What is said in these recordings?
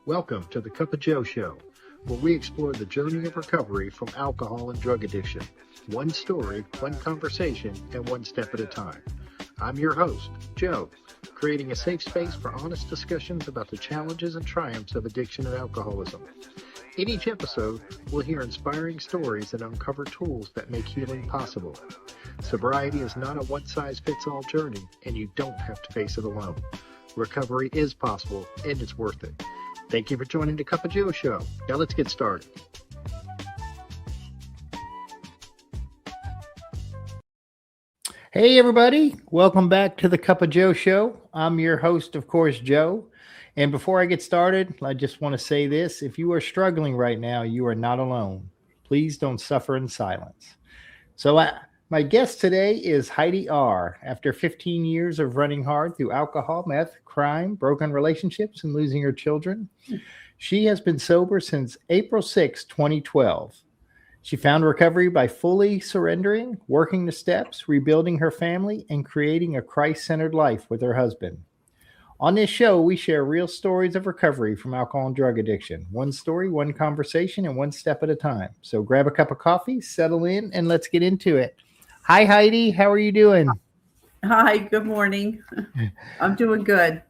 Welcome to the Cup of Joe Show, where we explore the journey of recovery from alcohol and drug addiction. One story, one conversation, and one step at a time. I'm your host, Joe, creating a safe space for honest discussions about the challenges and triumphs of addiction and alcoholism. In each episode, we'll hear inspiring stories and uncover tools that make healing possible. Sobriety is not a one-size-fits-all journey, and you don't have to face it alone. Recovery is possible, and it's worth it. Thank you for joining the Cup of Joe Show. Now let's get started. Hey everybody, welcome back to the Cup of Joe Show. I'm your host, of course, Joe. And before I get started, I just want to say this. If you are struggling right now, you are not alone. Please don't suffer in silence. So my guest today is Heidi R. After 15 years of running hard through alcohol, meth, crime, broken relationships, and losing her children, she has been sober since April 6, 2012. She found recovery by fully surrendering, working the steps, rebuilding her family, and creating a Christ-centered life with her husband. On this show, we share real stories of recovery from alcohol and drug addiction. One story, one conversation, and one step at a time. So grab a cup of coffee, settle in, and let's get into it. Hi, Heidi. How are you doing? Hi, good morning. I'm doing good.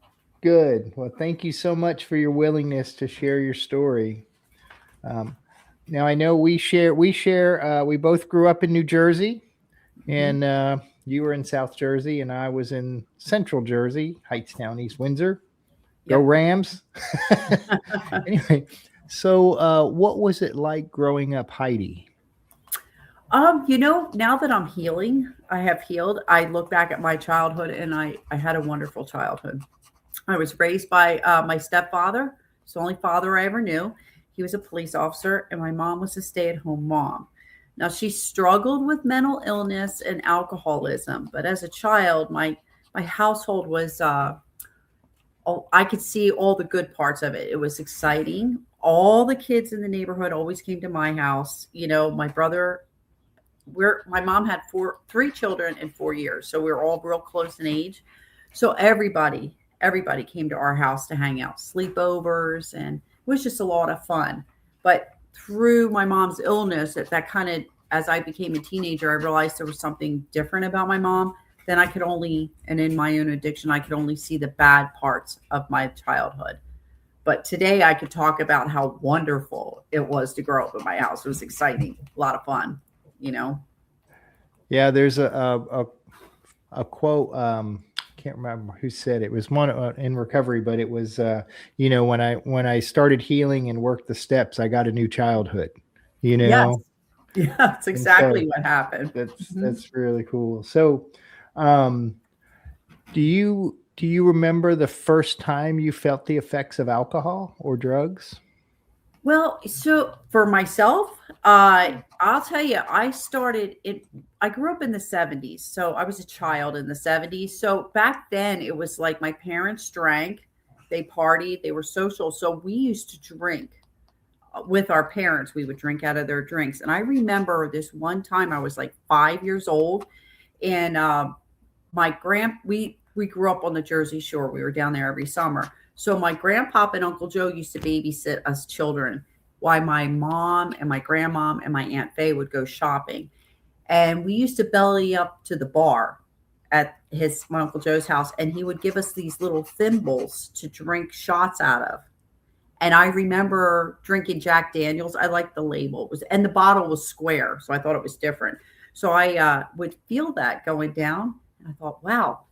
Good. Well, thank you so much for your willingness to share your story. Now, I know we both grew up in New Jersey, and you were in South Jersey, and I was in Central Jersey, Hightstown, East Windsor. Go Yep. Rams. Anyway, so what was it like growing up, Heidi? Now that I'm healing, I have healed. I look back at my childhood and I had a wonderful childhood. I was raised by my stepfather. It's the only father I ever knew. He was a police officer and my mom was a stay-at-home mom. Now she struggled with mental illness and alcoholism, but as a child, my household was, I could see all the good parts of it. It was exciting. All the kids in the neighborhood always came to my house. My brother, my mom had three children in 4 years. So we were all real close in age. So everybody came to our house to hang out, sleepovers, and it was just a lot of fun. But through my mom's illness, that kind of, as I became a teenager, I realized there was something different about my mom. Then and in my own addiction, I could only see the bad parts of my childhood. But today I could talk about how wonderful it was to grow up in my house. It was exciting, a lot of fun, Yeah, there's a quote. Can't remember who said it. It was one in recovery, but it was when I started healing and worked the steps, I got a new childhood. Yes. Yeah, that's exactly what happened. That's really cool. So, do you remember the first time you felt the effects of alcohol or drugs? Well, so for myself, I'll tell you, I grew up in the 70s. So I was a child in the 70s. So back then it was like my parents drank, they partied, they were social. So we used to drink with our parents. We would drink out of their drinks. And I remember this one time I was like 5 years old and we grew up on the Jersey Shore. We were down there every summer. So my grandpop and Uncle Joe used to babysit us children while my mom and my grandmom and my Aunt Faye would go shopping. And we used to belly up to the bar at my Uncle Joe's house. And he would give us these little thimbles to drink shots out of. And I remember drinking Jack Daniels. I liked the label. And the bottle was square. So I thought it was different. So I would feel that going down. And I thought, wow,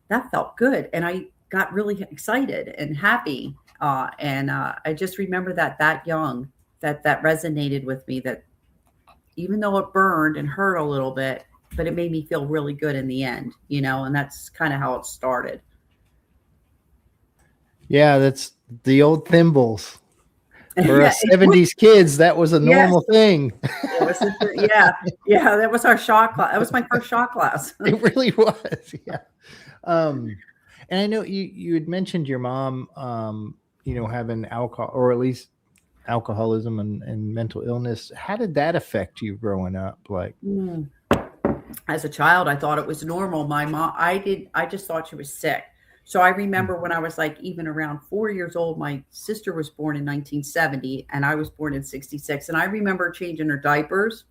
that felt good. And I got really excited and happy. I just remember that young, that resonated with me, that even though it burned and hurt a little bit, but it made me feel really good in the end, and that's kind of how it started. Yeah, that's the old thimbles. For us 70s kids, that was a normal thing. It was that was our shot class. That was my first shot class. It really was, yeah. And I know you had mentioned your mom, having alcohol, or at least alcoholism and mental illness. How did that affect you growing up? Like, as a child, I thought it was normal. My mom, I just thought she was sick. So I remember when I was like even around 4 years old, my sister was born in 1970 and I was born in 66. And I remember changing her diapers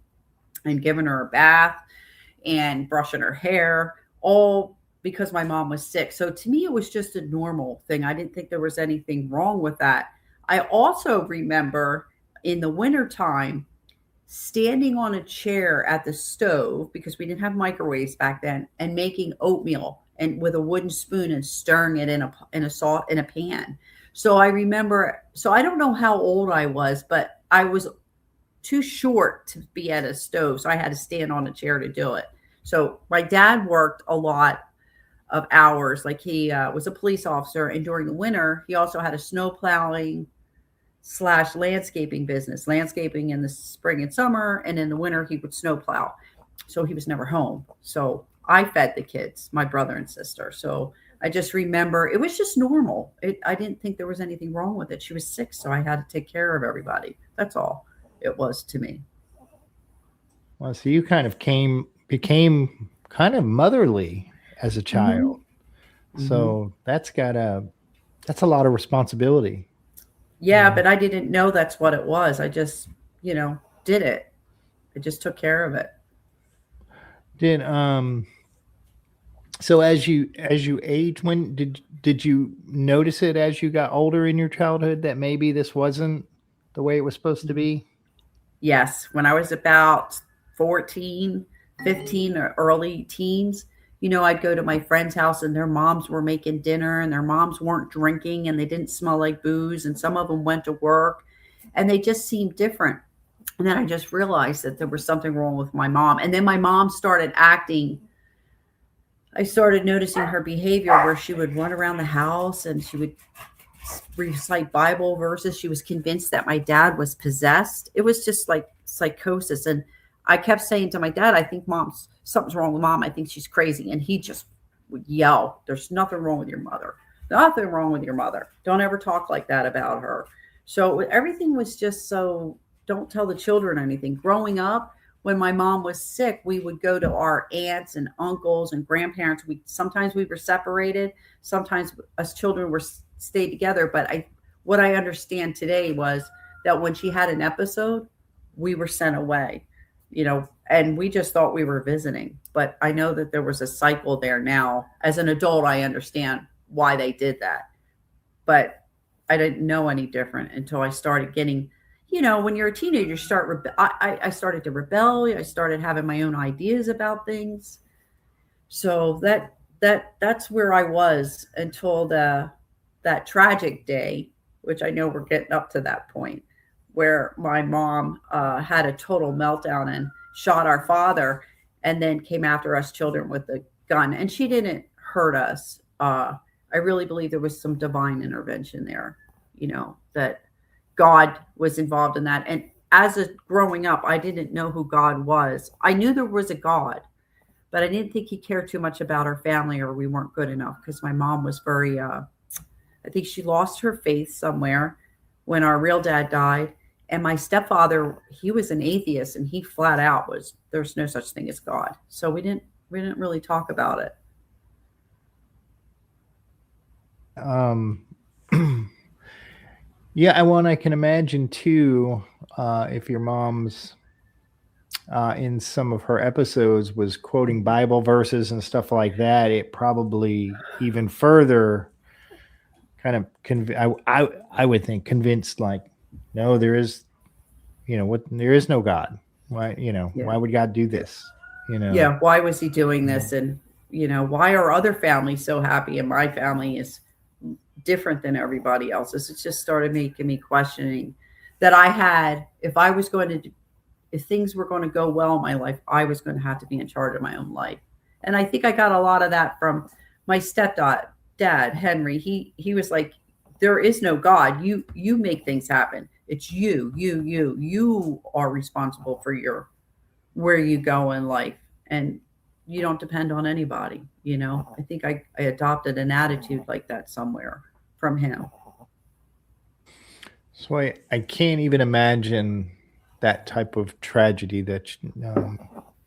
and giving her a bath and brushing her hair, all because my mom was sick. So to me, it was just a normal thing. I didn't think there was anything wrong with that. I also remember in the wintertime standing on a chair at the stove because we didn't have microwaves back then and making oatmeal and with a wooden spoon and stirring it in a pan. So I remember, so I don't know how old I was, but I was too short to be at a stove, so I had to stand on a chair to do it. So my dad worked a lot of hours, like he was a police officer, and during the winter he also had a snow plowing slash landscaping business, landscaping in the spring and summer, and in the winter he would snow plow. So he was never home. So I fed the kids, my brother and sister. So I just remember it was just normal. I didn't think there was anything wrong with it. She was sick, so I had to take care of everybody. That's all it was to me. Well, so you kind of became kind of motherly as a child. Mm-hmm. So that's a lot of responsibility. Yeah, but I didn't know that's what it was. I just, did it. I just took care of it. Did so as you age, when did you notice it as you got older in your childhood that maybe this wasn't the way it was supposed to be? Yes, when I was about 14, 15, or early teens, I'd go to my friend's house and their moms were making dinner and their moms weren't drinking and they didn't smell like booze and some of them went to work and they just seemed different. And then I just realized that there was something wrong with my mom. And then my mom started acting. I started noticing her behavior where she would run around the house and she would recite Bible verses. She was convinced that my dad was possessed. It was just like psychosis. And I kept saying to my dad, I think something's wrong with mom. I think she's crazy. And he just would yell, there's nothing wrong with your mother. Nothing wrong with your mother. Don't ever talk like that about her. So everything was just so, don't tell the children anything. Growing up, when my mom was sick, we would go to our aunts and uncles and grandparents. Sometimes we were separated. Sometimes us children stayed together. But what I understand today was that when she had an episode, we were sent away, and we just thought we were visiting. But I know that there was a cycle there now. As an adult, I understand why they did that. But I didn't know any different until I started getting, when you're a teenager, I started to rebel. I started having my own ideas about things. So that's where I was until that tragic day, which I know we're getting up to that point, where my mom had a total meltdown and shot our father and then came after us children with a gun. And she didn't hurt us. I really believe there was some divine intervention there, that God was involved in that. And growing up, I didn't know who God was. I knew there was a God, but I didn't think he cared too much about our family or we weren't good enough because my mom was very, I think she lost her faith somewhere when our real dad died. And my stepfather, he was an atheist and he flat out was, there's no such thing as God. So we didn't really talk about it. Yeah, I can imagine too, if your mom's in some of her episodes was quoting Bible verses and stuff like that, it probably even further kind of I would think convinced like, no, there is, there is no God. Why, why would God do this? Yeah. Why was he doing this? And, why are other families so happy and my family is different than everybody else's? It just started making me questioning that if things were going to go well in my life, I was going to have to be in charge of my own life. And I think I got a lot of that from my stepdad, Henry. He was like, there is no God. You make things happen. It's you are responsible for where you go in life. And you don't depend on anybody. I think I adopted an attitude like that somewhere from him. So I can't even imagine that type of tragedy that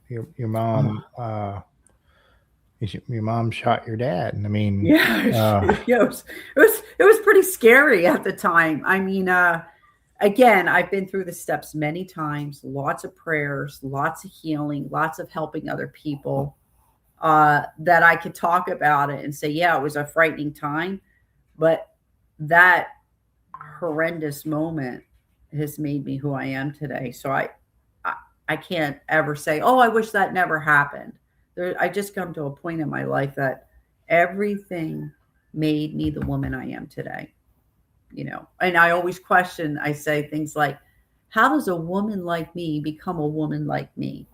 your mom your mom shot your dad. And I mean, Yeah, yeah, it was pretty scary at the time. I mean, again, I've been through the steps many times, lots of prayers, lots of healing, lots of helping other people, that I could talk about it and say, yeah, it was a frightening time, but that horrendous moment has made me who I am today. So I, I can't ever say, oh, I wish that never happened. I just come to a point in my life that everything made me the woman I am today. And I always question, I say things like, how does a woman like me become a woman like me?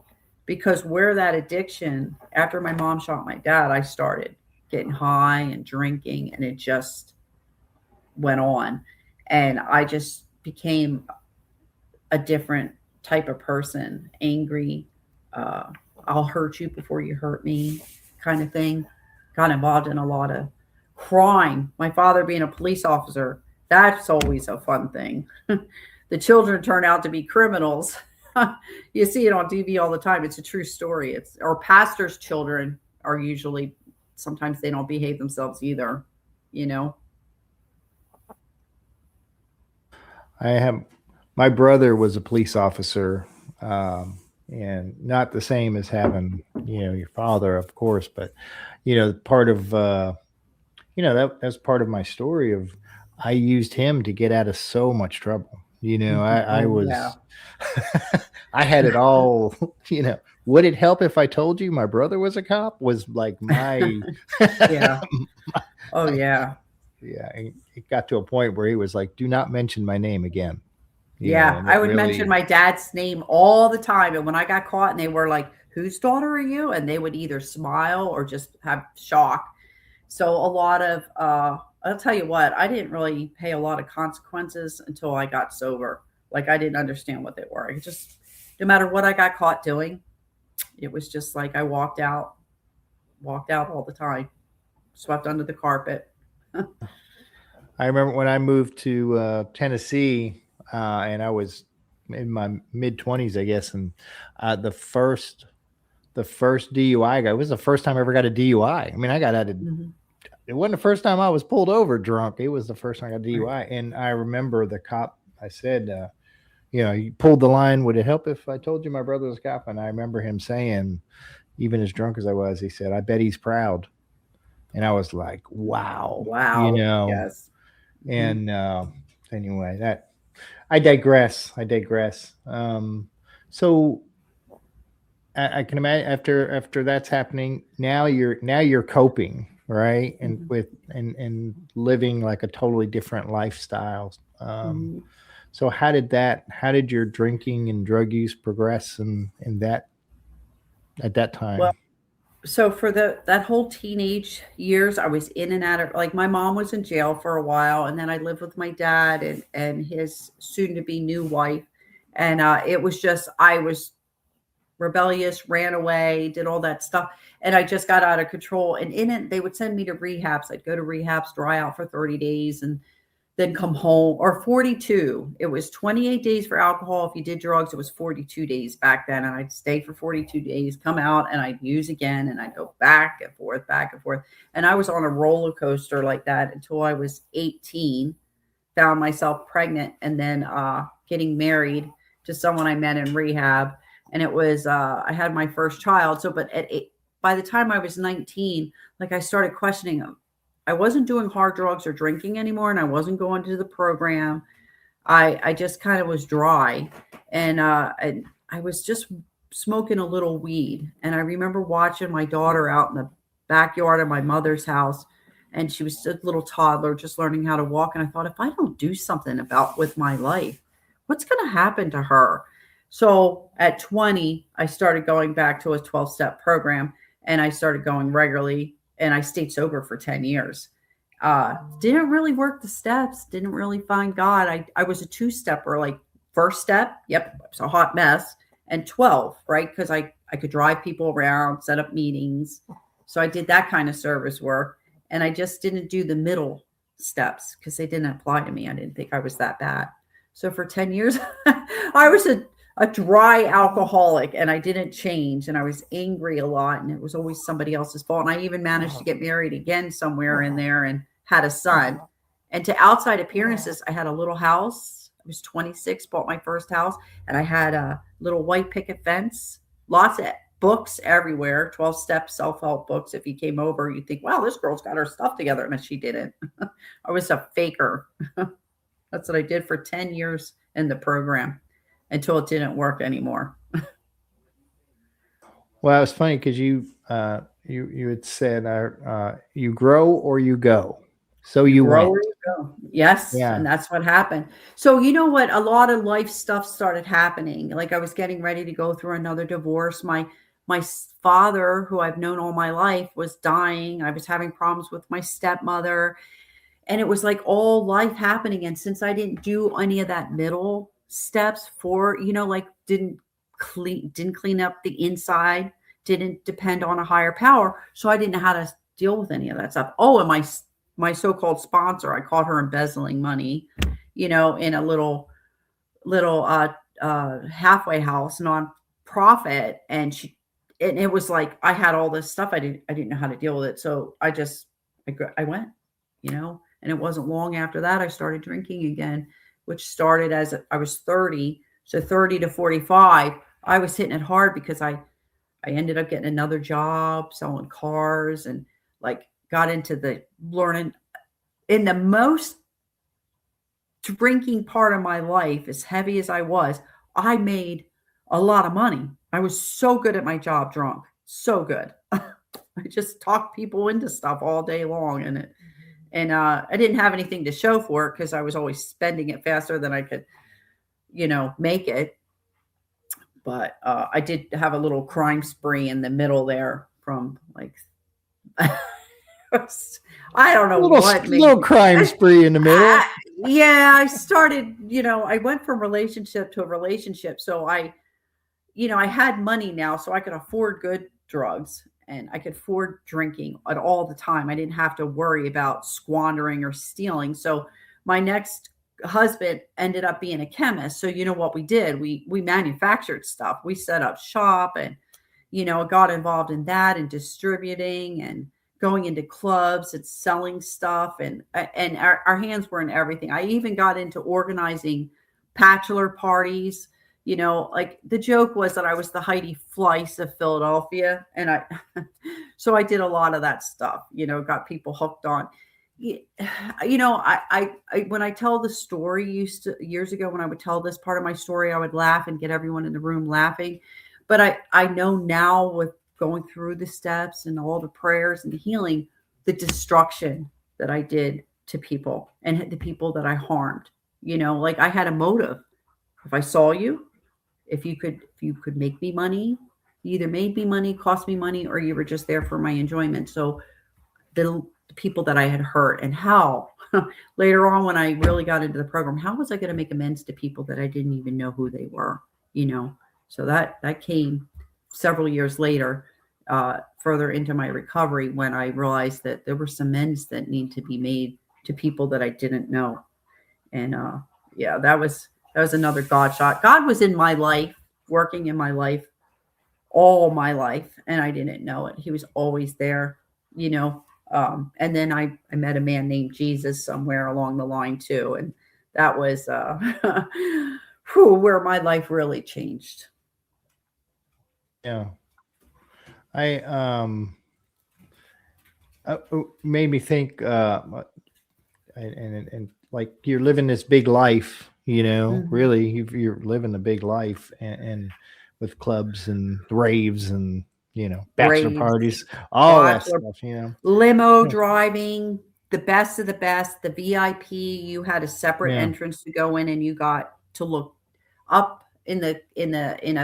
Because where that addiction, after my mom shot my dad, I started getting high and drinking, and it just went on. And I just became a different type of person, angry, uh, I'll hurt you before you hurt me kind of thing. Got involved in a lot of crime. My father being a police officer, that's always a fun thing. The children turn out to be criminals. You see it on TV all the time. It's a true story. It's Or pastors' children are usually, sometimes they don't behave themselves either, you know. I have my brother was a police officer, and not the same as having your father, of course, but part of that's part of my story of I used him to get out of so much trouble. I Oh yeah. was I had it all. Would it help if I told you my brother was a cop? Was like my Yeah. Oh yeah. yeah. It got to a point where he was like, "Do not mention my name again." Yeah, And I it would mention really my dad's name all the time, and when I got caught and they were like, "Whose daughter are you?" and they would either smile or just have shock. So a lot of I'll tell you what, I didn't really pay a lot of consequences until I got sober. Like I didn't understand what they were. I just no matter what I got caught doing, it was just like I walked out all the time, swept under the carpet. I remember when I moved to Tennessee, and I was in my mid 20s, I guess, and the first DUI I got, it was the first time I ever got a DUI. I mean, I got out of Mhm. it wasn't the first time I was pulled over drunk. It was the first time I got a Right. DUI, and I remember the cop. I said, you pulled the line. Would it help if I told you my brother was a cop? And I remember him saying, even as drunk as I was, he said, "I bet he's proud." And I was like, "Wow," Wow. Yes. Mhm. And anyway, that I digress. I digress. So I can imagine after that's happening, now you're coping, right? And Mhm. with and living like a totally different lifestyle. Mhm. So how did your drinking and drug use progress in that at that Well, time? so for that whole teenage years, I was in and out of, like, my mom was in jail for a while, and then I lived with my dad and his soon to be new wife, and it was just I was rebellious, ran away, did all that stuff, and I just got out of control. And in it, they would send me to rehabs. I'd go to rehabs, dry out for 30 days, and then come home, or 42. It was 28 days for alcohol. If you did drugs, it was 42 days back then. And I'd stay for 42 days, come out, and I'd use again, and I'd go back and forth, back and forth. And I was on a roller coaster like that until I was 18, found myself pregnant, and then getting married to someone I met in rehab. And it was, I had my first child. So, but by the time I was 19, like I started questioning them. I wasn't doing hard drugs or drinking anymore, and I wasn't going to the program. I just kind of was dry, and I was just smoking a little weed. And I remember watching my daughter out in the backyard of my mother's house, and she was a little toddler just learning how to walk. And I thought, if I don't do something about with my life, what's going to happen to her? So at 20, I started going back to a 12-step program, and I started going regularly, and I stayed sober for 10 years. Didn't really work the steps, didn't really find God. I was a two-stepper, like first step, yep, it's a hot mess, and 12, right? Because I could drive people around, set up meetings. So I did that kind of service work. And I just didn't do the middle steps because they didn't apply to me. I didn't think I was that bad. So for 10 years, I was a dry alcoholic, and I didn't change, and I was angry a lot, and it was always somebody else's fault. And I even managed to get married again somewhere in there and had a son. And to outside appearances, I had a little house. I was 26, bought my first house, and I had a little white picket fence, lots of books everywhere, 12-step self-help books. If you came over, you'd think, wow, this girl's got her stuff together. And she didn't. I was a faker. That's what I did for 10 years in the program until it didn't work anymore. Well, it's funny because you had said you grow or you go, so You you grow went. or you go. Yes, Yeah, and that's what happened. So you know what? A lot of life stuff started happening. Like I was getting ready to go through another divorce. My father, who I've known all my life, was dying. I was having problems with my stepmother, and it was like all life happening. And since I didn't do any of that middle steps for, like didn't clean up the inside, didn't depend on a higher power, so I didn't know how to deal with any of that stuff. Oh, and my so-called sponsor, I caught her embezzling money, in a little halfway house non-profit, and it was like I had all this stuff. I didn't know how to deal with it, so I went, and it wasn't long after that I started drinking again, which started as I was 30. So 30 to 45, I was hitting it hard because I ended up getting another job selling cars, and like got into the learning in the most drinking part of my life. As heavy as I was, I made a lot of money. I was so good at my job drunk, so good. I just talked people into stuff all day long, and I didn't have anything to show for it because I was always spending it faster than I could, make it. But I did have a little crime spree in the middle there from like, I don't know what made little me. crime spree in the middle. Yeah, I started, I went from relationship to a relationship. So I had money now, so I could afford good drugs and I could afford drinking at all the time. I didn't have to worry about squandering or stealing. So my next husband ended up being a chemist. So you know what we did? We manufactured stuff. We set up shop and got involved in that and distributing and going into clubs and selling stuff, and our hands were in everything. I even got into organizing bachelor parties. Like the joke was that I was the Heidi Fleiss of Philadelphia, and so I did a lot of that stuff. Got people hooked on. I when I tell the story, years ago when I would tell this part of my story, I would laugh and get everyone in the room laughing. But I know now, with going through the steps and all the prayers and the healing, the destruction that I did to people and the people that I harmed. Like I had a motive. If I saw you, if you could make me money, you either made me money, cost me money, or you were just there for my enjoyment. So the people that I had hurt, and how later on when I really got into the program, how was I going to make amends to people that I didn't even know who they were? So that came several years later, further into my recovery, when I realized that there were some amends that need to be made to people that I didn't know. And yeah, that was another God shot. God was in my life, working in my life, all my life, and I didn't know it. He was always there, and then I met a man named Jesus somewhere along the line too, and that was where my life really changed. Yeah, I made me think, and like you're living this big life, Mhm. really you're living a big life, and with clubs and raves and bachelor Raves, parties, all that bachelor, stuff. limo driving, the best of the best, the VIP. You had a separate Yeah, entrance to go in, and you got to look up in a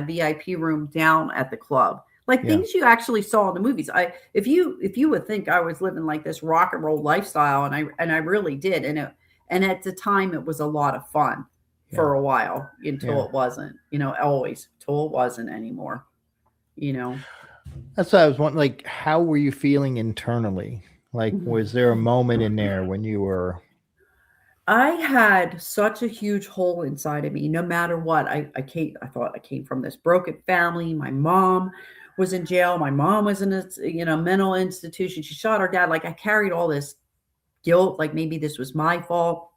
VIP room down at the club. Like yeah, things you actually saw in the movies. If you would think I was living like this rock and roll lifestyle, and I really did. And at the time it was a lot of fun yeah, for a while until yeah. it wasn't, always till it wasn't anymore, you know. That's what I was wondering. Like, how were you feeling internally? Like, was there a moment in there when you were I had such a huge hole inside of me. No matter what, I thought I came from this broken family. My mom was in jail. My mom was in a mental institution. She shot her dad. Like I carried all this guilt. Like maybe this was my fault,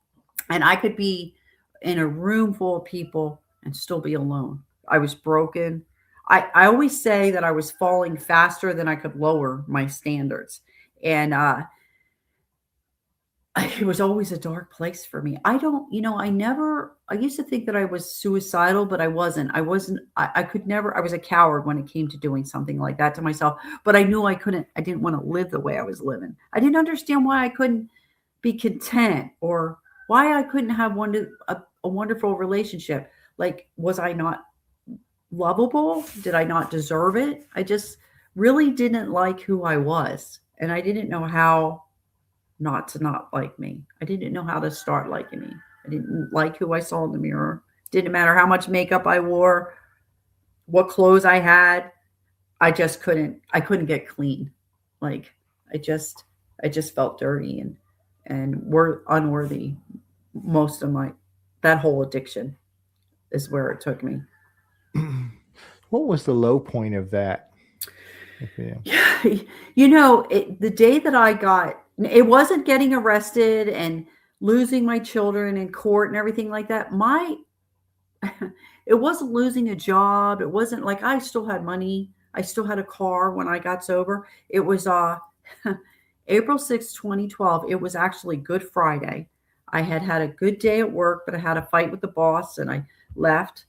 and I could be in a room full of people and still be alone. I was broken. I always say that I was falling faster than I could lower my standards, and it was always a dark place for me. I don't, I used to think that I was suicidal, but I wasn't. I could never, I was a coward when it came to doing something like that to myself. But I knew I didn't want to live the way I was living. I didn't understand why I couldn't be content or why I couldn't have a wonderful relationship. Like, was I not lovable? Did I not deserve it? I just really didn't like who I was. And I didn't know how not to not like me. I didn't know how to start liking me. I didn't like who I saw in the mirror. Didn't matter how much makeup I wore, what clothes I had. I couldn't get clean. Like I just felt dirty and were unworthy. Most of my that whole addiction is where it took me. What was the low point of that? Yeah. The day that I got, it wasn't getting arrested and losing my children in court and everything like that. It wasn't losing a job. It wasn't like I still had money. I still had a car when I got sober. It was April 6th, 2012. It was actually Good Friday. I had had a good day at work, but I had a fight with the boss and I left.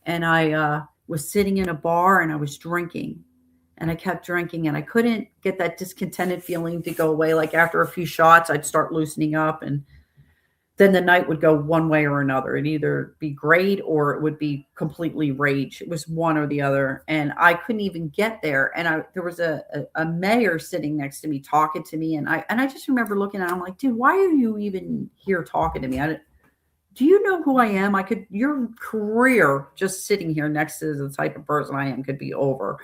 And I was sitting in a bar and I was drinking. And I kept drinking and I couldn't get that discontented feeling to go away. Like after a few shots, I'd start loosening up and then the night would go one way or another. It'd either be great or it would be completely rage. It was one or the other. And I couldn't even get there. And there was a mayor sitting next to me talking to me. And I just remember looking at him like, dude, why are you even here talking to me? Do you know who I am? Your career just sitting here next to the type of person I am could be over.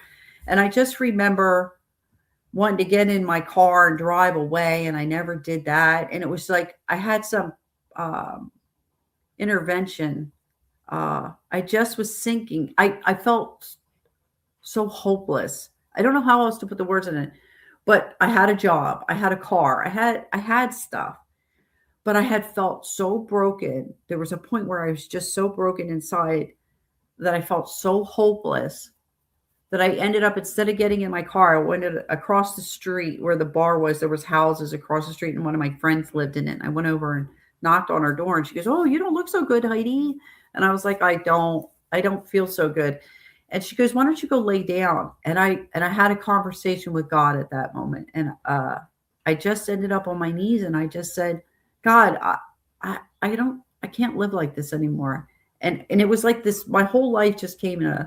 And I just remember wanting to get in my car and drive away, and I never did that. And it was like I had some intervention. I just was sinking. I felt so hopeless. I don't know how else to put the words in it, but I had a job. I had a car. I had stuff, but I had felt so broken. There was a point where I was just so broken inside that I felt so hopeless that I ended up, instead of getting in my car, I went across the street where the bar was. There was houses across the street and one of my friends lived in it. And I went over and knocked on her door and she goes, "Oh, you don't look so good, Heidi." And I was like, I don't feel so good. And she goes, "Why don't you go lay down?" And I had a conversation with God at that moment. And I just ended up on my knees and I just said, "God, I can't live like this anymore." And it was like this, my whole life just came in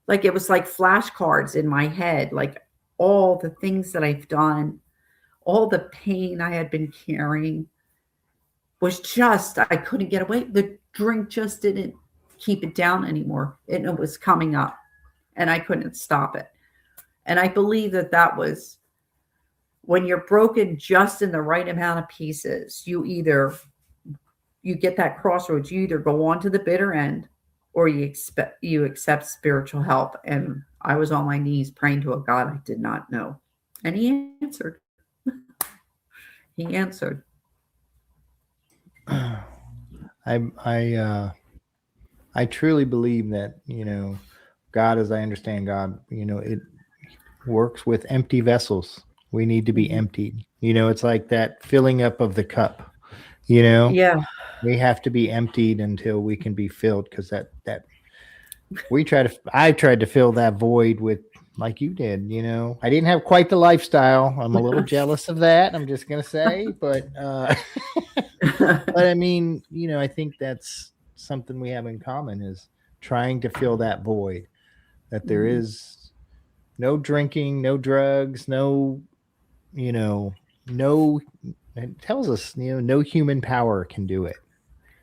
like it was like flashcards in my head, like all the things that I've done, all the pain I had been carrying was just, I couldn't get away. The drink just didn't keep it down anymore. And it was coming up and I couldn't stop it. And I believe that was when you're broken just in the right amount of pieces, you get that crossroads, you either go on to the bitter end or you accept spiritual help. And I was on my knees praying to a God I did not know. And he answered. He answered. I truly believe that, God, as I understand God, it works with empty vessels. We need to be emptied. It's like that filling up of the cup, Yeah. we have to be emptied until we can be filled. Cause that I tried to fill that void with, like you did, I didn't have quite the lifestyle. I'm a little jealous of that. I'm just going to say, but I mean, I think that's something we have in common is trying to fill that void, that there is no drinking, no drugs, no, no, it tells us, no human power can do it.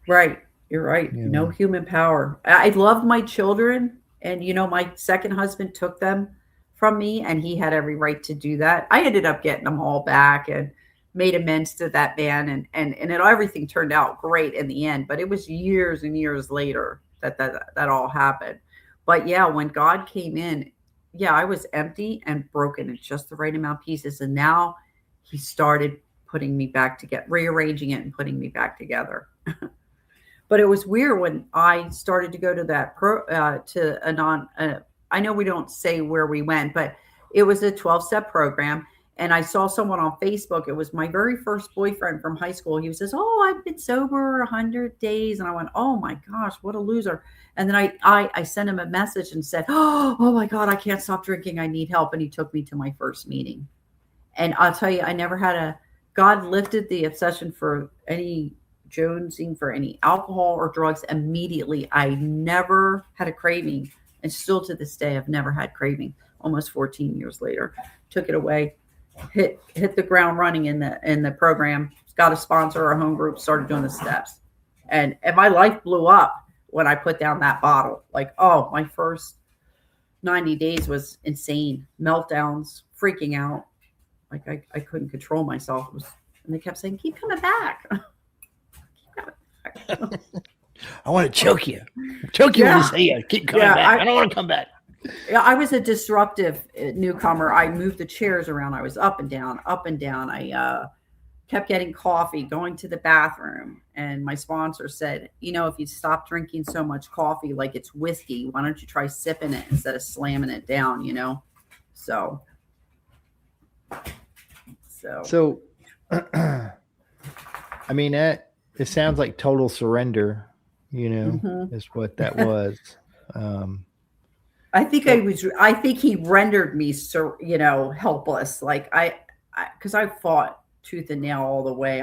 Right. You're right. No human power. I loved my children. And, my second husband took them from me and he had every right to do that. I ended up getting them all back. And made amends to that man, and everything turned out great in the end. But it was years and years later that all happened. But yeah, when God came in, yeah, I was empty and broken in just the right amount of pieces. And now he started putting me back together, rearranging it and putting me back together. But it was weird when I started to go to that to a I know we don't say where we went, but it was a 12-step program. And I saw someone on Facebook. It was my very first boyfriend from high school. He says, "Oh, I've been sober 100 days." And I went, "Oh my gosh, what a loser." And then I sent him a message and said, "Oh my God, I can't stop drinking. I need help." And he took me to my first meeting. And I'll tell you, I never had God lifted the obsession for any jonesing for any alcohol or drugs immediately. I never had a craving. And still to this day, I've never had craving. Almost 14 years later, took it away. Hit the ground running in the program, got a sponsor, a home group, started doing the steps. And my life blew up when I put down that bottle. Like, oh, my first 90 days was insane. Meltdowns, freaking out. Like I couldn't control myself. And they kept saying, "Keep coming back." Keep coming back. I want to choke you. Choke you when you say it. Keep coming back. I don't want to come back. Yeah, I was a disruptive newcomer. I moved the chairs around. I was up and down, up and down. I kept getting coffee, going to the bathroom. And my sponsor said, "If you stop drinking so much coffee like it's whiskey, why don't you try sipping it instead of slamming it down, So, I mean, it sounds like total surrender, is what that was. I think he rendered me helpless. Like because I fought tooth and nail all the way,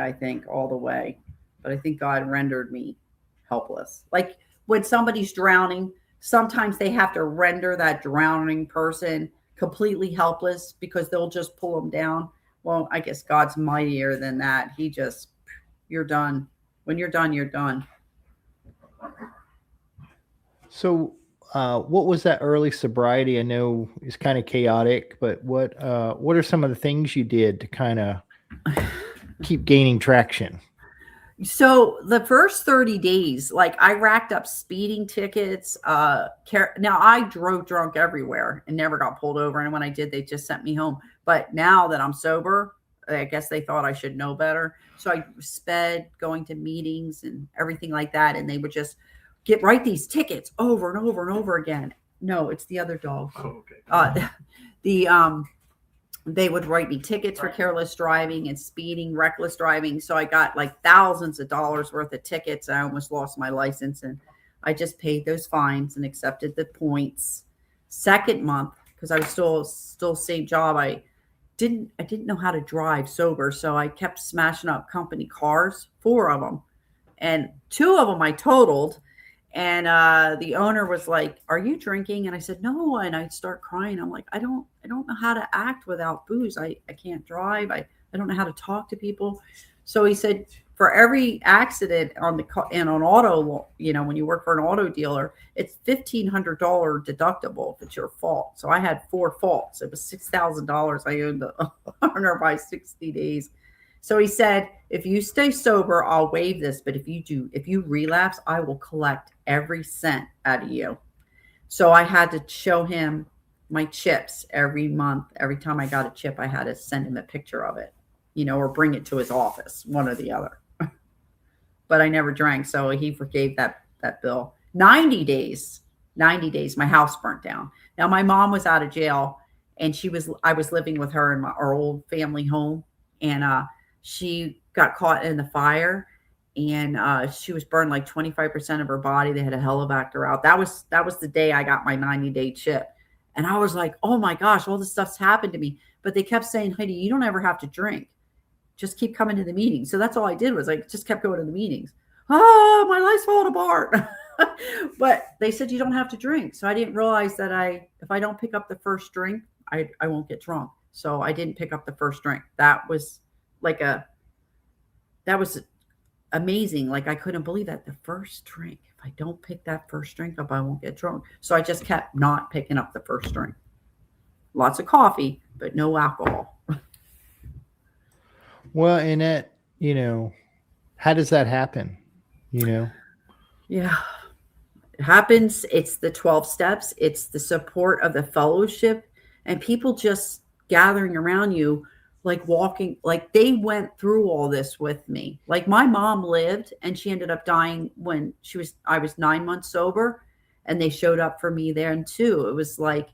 all the way. But I think God rendered me helpless. Like when somebody's drowning, sometimes they have to render that drowning person completely helpless because they'll just pull them down. Well, I guess God's mightier than that. You're done. When you're done, you're done. So, what was that early sobriety? I know it's kind of chaotic, but what are some of the things you did to kind of keep gaining traction? So the first 30 days, like I racked up speeding tickets. Now I drove drunk everywhere and never got pulled over. And when I did, they just sent me home. But now that I'm sober, I guess they thought I should know better. So I sped going to meetings and everything like that. And they would just write these tickets over and over and over again. No, it's the other dog. Oh, okay. They would write me tickets for careless driving and speeding, reckless driving. So I got like thousands of dollars worth of tickets. I almost lost my license, and I just paid those fines and accepted the points. Second month, because I was still same job, I didn't know how to drive sober, so I kept smashing up company cars, 4 of them, and 2 of them I totaled. And the owner was like, "Are you drinking?" And I said, "No." And I'd start crying. I'm like, I don't know how to act without booze. I can't drive. I don't know how to talk to people. So he said, for every accident on the car and on auto, when you work for an auto dealer, it's $1,500 deductible if it's your fault. So I had 4 faults. It was $6,000 I owed the owner by 60 days. So he said, "If you stay sober, I'll waive this. But if you relapse, I will collect every cent out of you." So I had to show him my chips every month. Every time I got a chip, I had to send him a picture of it, or bring it to his office, one or the other. But I never drank. So he forgave that bill. 90 days, my house burnt down. Now my mom was out of jail, and I was living with her in our old family home. And, she got caught in the fire, and she was burned like 25% of her body. They had to helivac her out. That was the day I got my 90-day chip. And I was like, oh my gosh, all this stuff's happened to me. But they kept saying, "Heidi, you don't ever have to drink. Just keep coming to the meetings." So that's all I did was I just kept going to the meetings. Oh, my life's falling apart. But they said you don't have to drink. So I didn't realize that if I don't pick up the first drink, I won't get drunk. So I didn't pick up the first drink. That was amazing. Like I couldn't believe that the first drink, if I don't pick that first drink up, I won't get drunk. So I just kept not picking up the first drink. Lots of coffee, but no alcohol. Well, and that, how does that happen? You know? Yeah. It happens. It's the 12 steps, it's the support of the fellowship, and people just gathering around you, like walking, like they went through all this with me. Like my mom lived and she ended up dying when I was 9 months sober, and they showed up for me then too. It was like,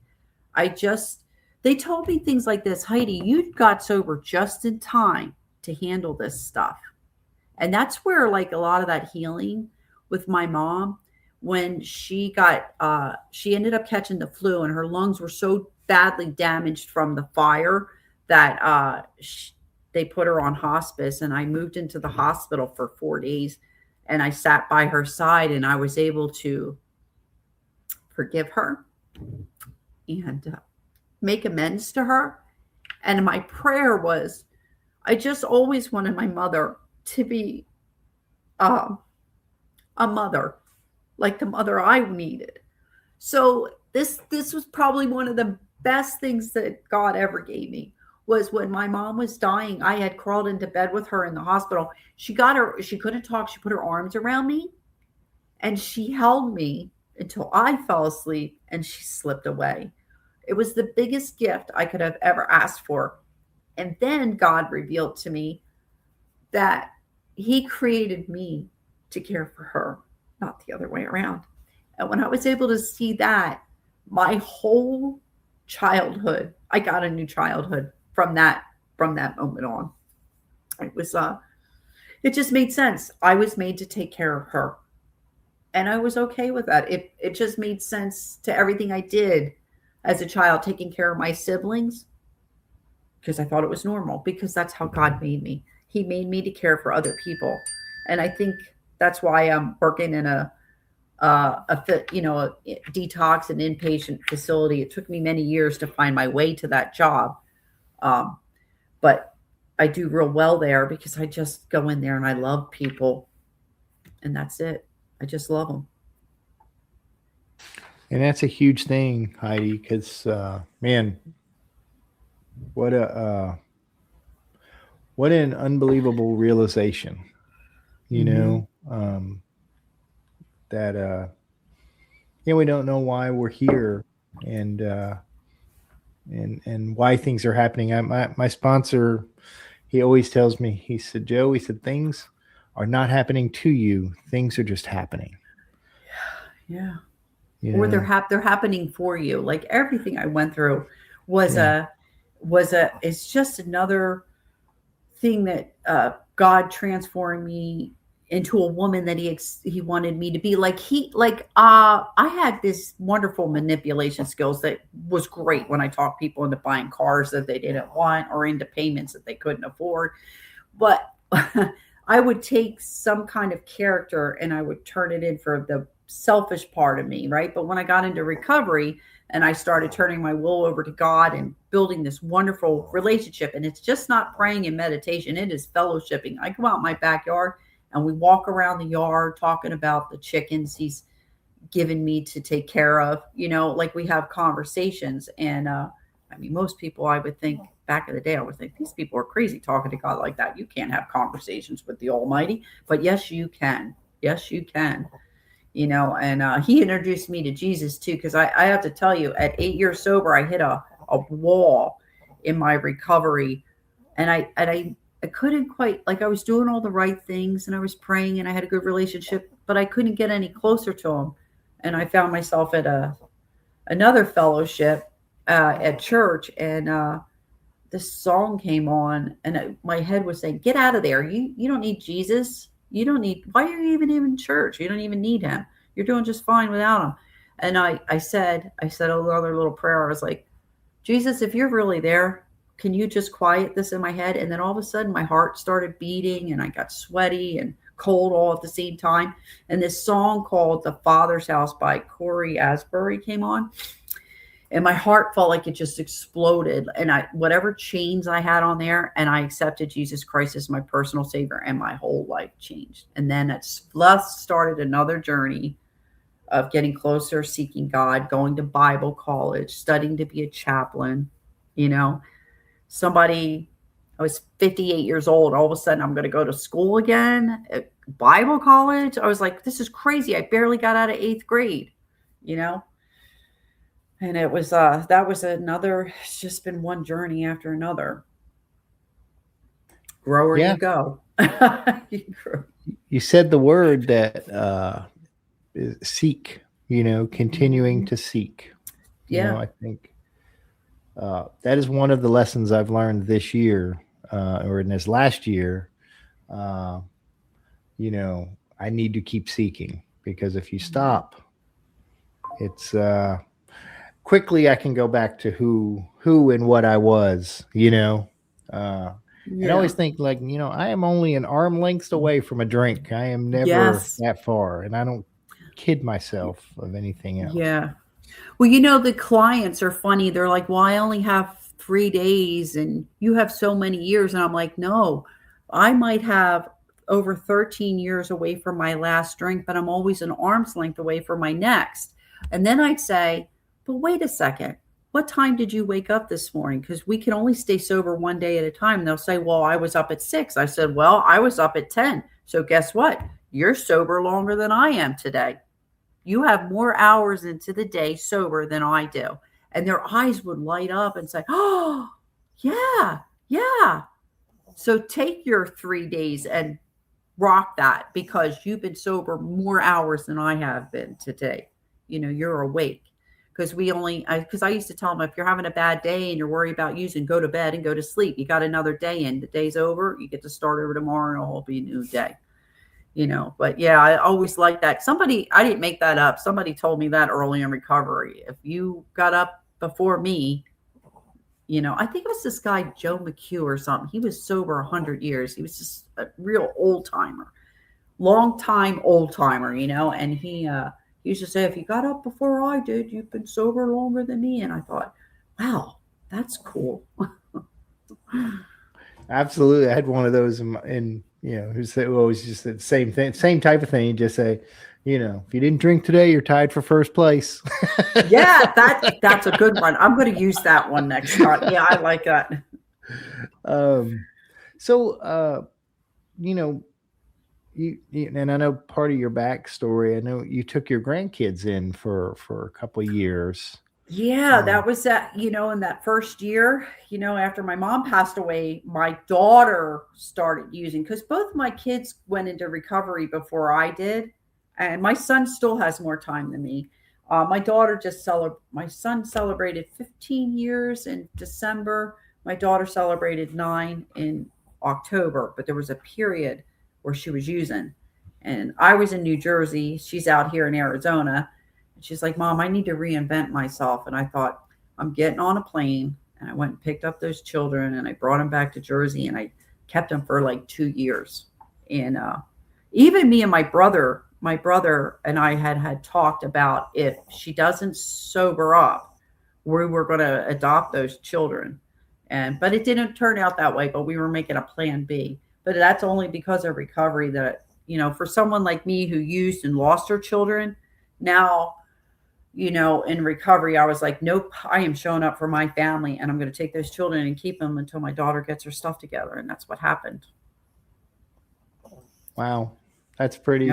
I just, they told me things like this: Heidi, you got sober just in time to handle this stuff. And that's where like a lot of that healing with my mom, when she ended up catching the flu and her lungs were so badly damaged from the fire that they put her on hospice, and I moved into the hospital for 4 days, and I sat by her side and I was able to forgive her and make amends to her. And my prayer was, I just always wanted my mother to be um, a mother, like the mother I needed. So this was probably one of the best things that God ever gave me. Was when my mom was dying, I had crawled into bed with her in the hospital. She couldn't talk. She put her arms around me and she held me until I fell asleep and she slipped away. It was the biggest gift I could have ever asked for. And then God revealed to me that he created me to care for her, not the other way around. And when I was able to see that, my whole childhood, I got a new childhood from that moment on. It was it just made sense. I was made to take care of her. And I was okay with that. It just made sense to everything I did as a child, taking care of my siblings, because I thought it was normal, because that's how God made me. He made me to care for other people. And I think that's why I'm working in a detox and inpatient facility. It took me many years to find my way to that job. Um, but I do real well there because I just go in there and I love people, and that's it. I just love them. And that's a huge thing, Heidi, because man, what a what an unbelievable realization. You Mm-hmm. know that we don't know why we're here, and and why things are happening. My sponsor, he always tells me. He said, Joe, he said, things are not happening to you. Things are just happening. Yeah. You Or know. they're happening for you. Like everything I went through was Yeah. a it's just another thing that God transformed me into a woman that he wanted me to be. Like I had this wonderful manipulation skills that was great when I talked people into buying cars that they didn't want or into payments that they couldn't afford. But I would take some kind of character and I would turn it in for the selfish part of me, right? But when I got into recovery and I started turning my will over to God and building this wonderful relationship, and it's just not praying and meditation, it is fellowshipping. I go out in my backyard and we walk around the yard talking about the chickens he's given me to take care of, like we have conversations. And I mean, most people, I would think back in the day, I would think these people are crazy talking to God like that. You can't have conversations with the Almighty. But yes, you can. Yes, you can. And he introduced me to Jesus too, because I have to tell you, at 8 years sober, I hit a wall in my recovery. And I couldn't quite, like, I was doing all the right things and I was praying and I had a good relationship, but I couldn't get any closer to him. And I found myself at another fellowship at church, and this song came on, and my head was saying, "Get out of there! You don't need Jesus. You don't need. Why are you even in church? You don't even need him. You're doing just fine without him." And I said another little prayer. I was like, Jesus, if you're really there, can you just quiet this in my head? And then all of a sudden, my heart started beating, and I got sweaty and cold all at the same time. And this song called "The Father's House" by Corey Asbury came on, and my heart felt like it just exploded. And whatever chains I had on there, and I accepted Jesus Christ as my personal savior, and my whole life changed. And then it's thus started another journey of getting closer, seeking God, going to Bible college, studying to be a chaplain. you know somebody I was 58 years old. All of a sudden, I'm going to go to school again, Bible college. I was like, this is crazy. I barely got out of eighth grade, you know? And it was, that was another, it's just been one journey after another. Grower Yeah. you go. You grow. You said the word that is seek, continuing to seek. Yeah. I think that is one of the lessons I've learned this year or in this last year. Uh, I need to keep seeking, because if you stop, it's quickly I can go back to who and what I was, and I always Yeah. think, like, I am only an arm length away from a drink. I am never Yes. that far, and I don't kid myself of anything else. Yeah. Well, the clients are funny. They're like, well, I only have 3 days and you have so many years. And I'm like, no, I might have over 13 years away from my last drink, but I'm always an arm's length away from my next. And then I'd say, but wait a second. What time did you wake up this morning? Because we can only stay sober one day at a time. And they'll say, well, I was up at 6. I said, well, I was up at 10. So guess what? You're sober longer than I am today. You have more hours into the day sober than I do. And their eyes would light up and say, oh, yeah, yeah. So take your 3 days and rock that, because you've been sober more hours than I have been today. You're awake. Because I used to tell them, if you're having a bad day and you're worried about using, go to bed and go to sleep. You got another day in. The day's over. You get to start over tomorrow and it'll be a new day. But yeah, I always like that. I didn't make that up. Somebody told me that early in recovery. If you got up before me, I think it was this guy, Joe McHugh or something. He was sober 100 years. He was just a real old timer, long time old timer, and he used to say, if you got up before I did, you've been sober longer than me. And I thought, wow, that's cool. Absolutely. I had one of those who always just said the same thing, same type of thing. You just say, if you didn't drink today, you're tied for first place. Yeah, that's a good one. I'm going to use that one next time. Yeah, I like that. So, you and I know part of your backstory. I know you took your grandkids in for a couple of years. Yeah, that was that, in that first year, after my mom passed away, my daughter started using, because both my kids went into recovery before I did. And my son still has more time than me. My son celebrated 15 years in December. My daughter celebrated 9 in October, but there was a period where she was using. And I was in New Jersey. She's out here in Arizona. She's like, Mom, I need to reinvent myself. And I thought, I'm getting on a plane. And I went and picked up those children and I brought them back to Jersey, and I kept them for like 2 years. And even me and my brother and I had talked about, if she doesn't sober up, we were going to adopt those children. But it didn't turn out that way, but we were making a plan B. But that's only because of recovery that, for someone like me who used and lost her children, now, in recovery, I was like, nope, I am showing up for my family, and I'm going to take those children and keep them until my daughter gets her stuff together. And that's what happened. Wow. That's pretty,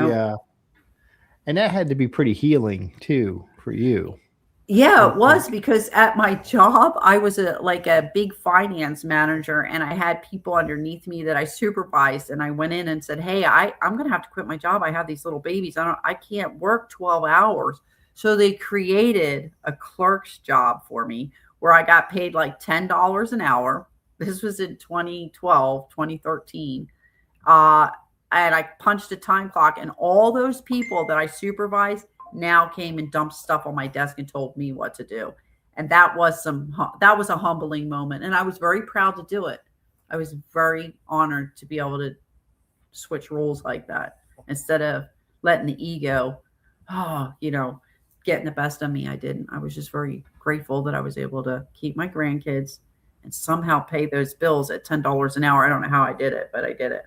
and that had to be pretty healing too for you. Yeah, it was, because at my job, I was a big finance manager, and I had people underneath me that I supervised. And I went in and said, hey, I'm going to have to quit my job. I have these little babies. I can't work 12 hours. So they created a clerk's job for me where I got paid like $10 an hour. This was in 2012, 2013. And I punched a time clock, and all those people that I supervised now came and dumped stuff on my desk and told me what to do. And that was a humbling moment. And I was very proud to do it. I was very honored to be able to switch roles like that, instead of letting the ego, getting the best of me. I didn't. I was just very grateful that I was able to keep my grandkids and somehow pay those bills at $10 an hour. I don't know how I did it, but I did it,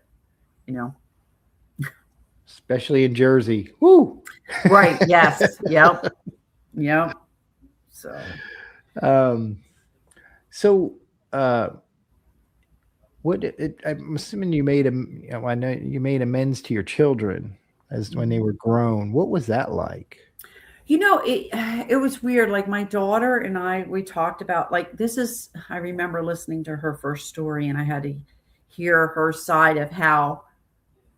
Especially in Jersey. Woo! Right. Yes. Yep. So, I'm assuming you made I know you made amends to your children as when they Mhm. were grown. What was that like? It was weird. Like my daughter and I, we talked about like this is. I remember listening to her first story, and I had to hear her side of how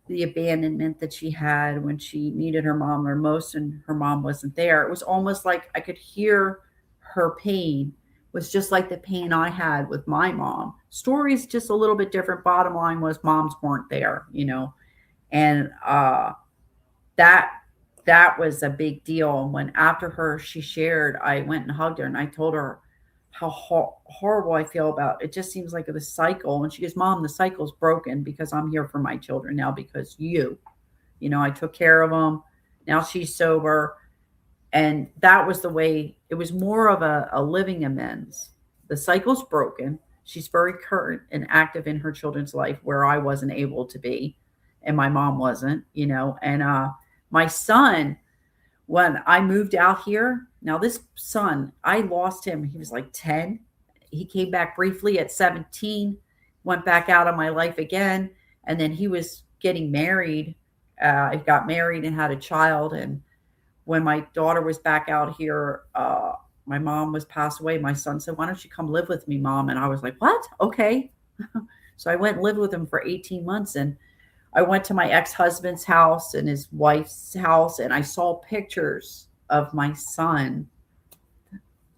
the abandonment that she had when she needed her mom the most, and her mom wasn't there. It was almost like I could hear her pain was just like the pain I had with my mom. Stories just a little bit different. Bottom line was moms weren't there. And that that was a big deal. And when after her she shared, I went and hugged her and I told her how horrible I feel about it. Just seems like the cycle. And she goes, Mom, the cycle's broken because I'm here for my children now because I took care of them. Now she's sober. And that was the way it was, more of a living amends. The cycle's broken. She's very current and active in her children's life where I wasn't able to be and my mom wasn't. And my son, when I moved out here, now this son, I lost him. He was like 10. He came back briefly at 17, went back out of my life again. And then he was getting married. I got married and had a child. And when my daughter was back out here, my mom was passed away. My son said, Why don't you come live with me, Mom? And I was like, What? Okay. So I went and lived with him for 18 months. And I went to my ex-husband's house and his wife's house, and I saw pictures of my son,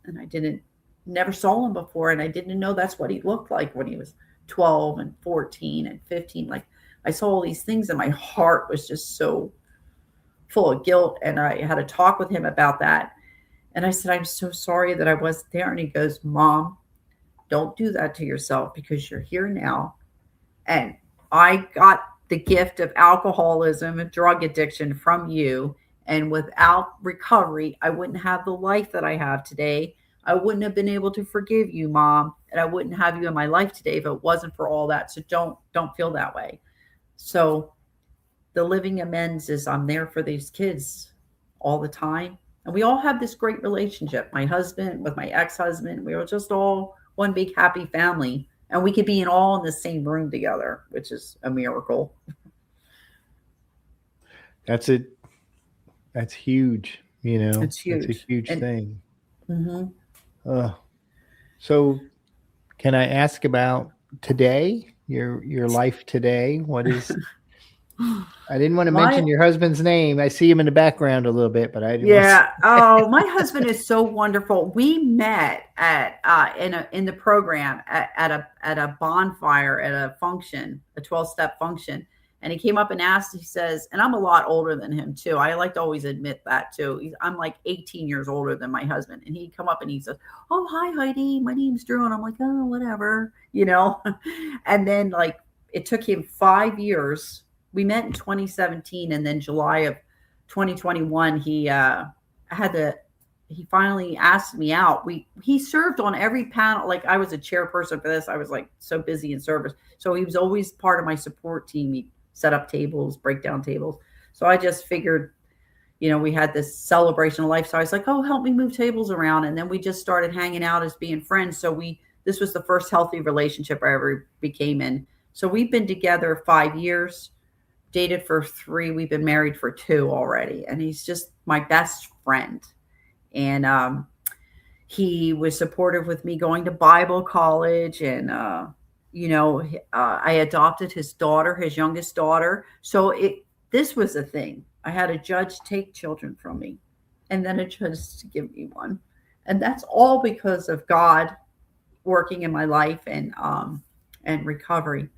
and I didn't never saw him before, and I didn't know that's what he looked like when he was 12 and 14 and 15. Like I saw all these things and my heart was just so full of guilt, and I had a talk with him about that. And I said, I'm so sorry that I wasn't there. And he goes, Mom, don't do that to yourself because you're here now. And I got the gift of alcoholism and drug addiction from you. And without recovery, I wouldn't have the life that I have today. I wouldn't have been able to forgive you, Mom, and I wouldn't have you in my life today if it wasn't for all that. So don't feel that way. So the living amends is I'm there for these kids all the time. And we all have this great relationship. My husband with my ex-husband, we were just all one big happy family. And we could be all in the same room together, which is a miracle. That's it. That's huge. It's That's a huge. huge And thing. mhm. Uh, so can I ask about today? Your life today? What is I didn't want to my mention your husband's name. I see him in the background a little bit, but I didn't want to. Yeah. Oh, my husband is so wonderful. We met at in the program at a bonfire at a function, a 12-step function. And he came up and asked, he says, and I'm a lot older than him too. I like to always admit that too. I'm like 18 years older than my husband. And he'd come up and he says, Oh, hi Heidi, my name's Drew. And I'm like, oh, whatever. And then like it took him 5 years. We met in 2017, and then July of 2021 he finally asked me out. He served on every panel. Like I was a chairperson for this. I was like so busy in service, so he was always part of my support team. He set up tables, break down tables. So I just figured, we had this celebration of life. So I was like, oh, help me move tables around. And then we just started hanging out as being friends. So this was the first healthy relationship I ever became in. So we've been together 5 years, dated for 3. We've been married for 2 already. And he's just my best friend. And he was supportive with me going to Bible college. And, I adopted his daughter, his youngest daughter. So this was a thing. I had a judge take children from me and then a judge to give me one. And that's all because of God working in my life and recovery,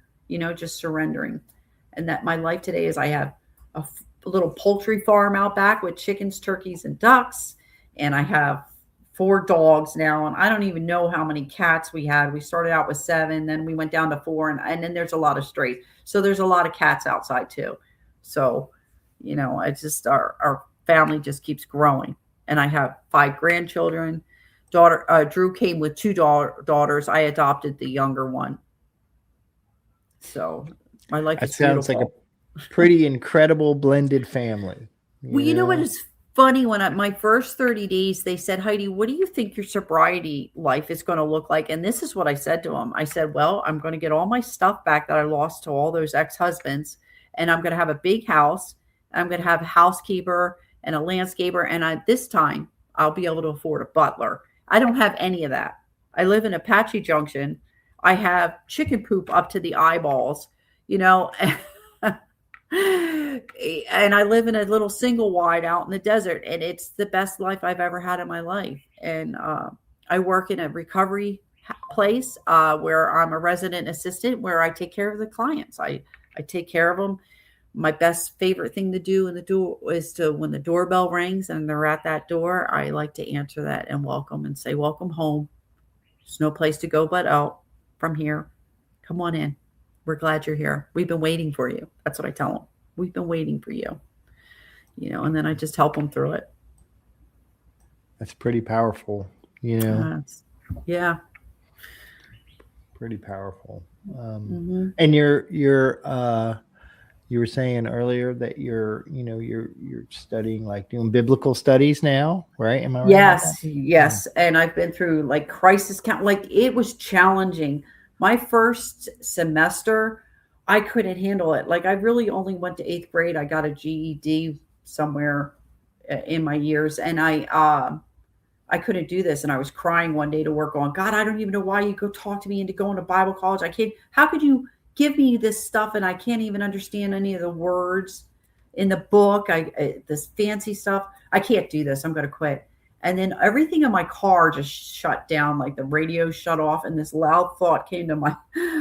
just surrendering. And that my life today is I have a little poultry farm out back with chickens, turkeys, and ducks. And I have 4 dogs now. And I don't even know how many cats we had. We started out with 7, then we went down to 4. And then there's a lot of strays. So there's a lot of cats outside too. So, it's just our family just keeps growing. And I have 5 grandchildren. Drew came with 2 daughters. I adopted the younger one. So my life That is sounds beautiful. like a pretty incredible blended family. Well, you know what is funny when my first 30 days, they said, Heidi, what do you think your sobriety life is going to look like? And this is what I said to them. I said, well, I'm going to get all my stuff back that I lost to all those ex-husbands, and I'm going to have a big house. I'm going to have a housekeeper and a landscaper. And this time I'll be able to afford a butler. I don't have any of that. I live in Apache Junction. I have chicken poop up to the eyeballs, you know, and I live in a little single wide out in the desert, and it's the best life I've ever had in my life. And I work in a recovery place where I'm a resident assistant, where I take care of the clients. I take care of them. My best favorite thing to do in the door is when the doorbell rings and they're at that door, I like to answer that and welcome and say, welcome home. There's no place to go but out from here. Come on in. We're glad you're here. We've been waiting for you. That's what I tell them. We've been waiting for you, and then I just help them through it. That's pretty powerful, Yeah. Pretty powerful. Mm-hmm. And you were saying earlier that you're studying, like doing biblical studies now, right? Am I right? Yes. And I've been through like crisis count. Like, it was challenging. My first semester, I couldn't handle it. Like, I really only went to 8th grade. I got a GED somewhere in my years, and I couldn't do this. And I was crying one day to work going, God, I don't even know why you go talk to me into going to Bible college. I can't. How could you give me this stuff and I can't even understand any of the words in the book? This fancy stuff. I can't do this. I'm going to quit. And then everything in my car just shut down, like the radio shut off. And this loud thought came to my